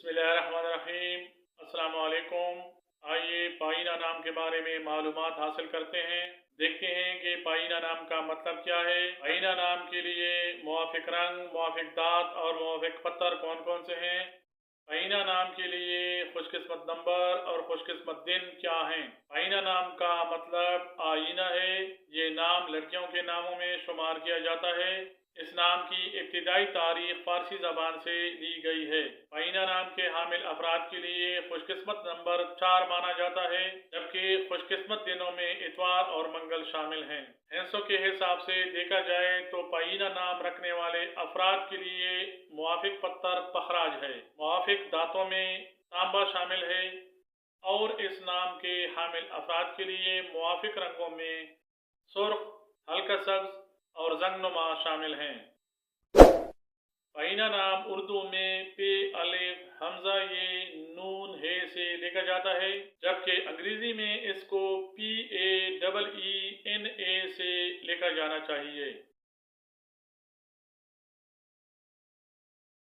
बिस्मिल्लाहिर्रहमानिर्रहीम। अस्सलाम वालेकुम। आइए पाइना नाम के बारे में मालूमात हासिल करते हैं। देखते हैं कि पाइना नाम का मतलब क्या है। पाइना नाम के लिए मुवाफिक रंग, मुवाफिक दांत और मुवाफिक पत्थर कौन कौन से हैं। पाइना नाम के लिए खुशकिस्मत नंबर और खुशकिस्मत दिन क्या हैं। पाइना नाम का मतलब आईना है। ये नाम लड़कियों के नामों में शुमार किया जाता है। इस नाम की इब्तिदाई तारीख फारसी ज़बान से ली गई है। पाइना नाम के हामिल अफराद के लिए खुशकिस्मत नंबर 4 माना जाता है, जबकि खुशकिस्मत दिनों में इतवार और मंगल शामिल हैं। हिस्सों के हिसाब से देखा जाए तो पाइना नाम रखने वाले अफराद के लिए मुवाफिक पत्थर पखराज है, मुवाफिक दांतों में तांबा शामिल है और इस नाम के हामिल अफराद के लिए मुवाफिक रंगों में सुर्ख, हल्का सब्ज और जंगनुमा शामिल हैं। पाइना नाम उर्दू में पे, अलिफ, हमजा, ये, नून, हे से लिखा जाता है, जबकि अंग्रेजी में इसको PAEENA से लिखा जाना चाहिए।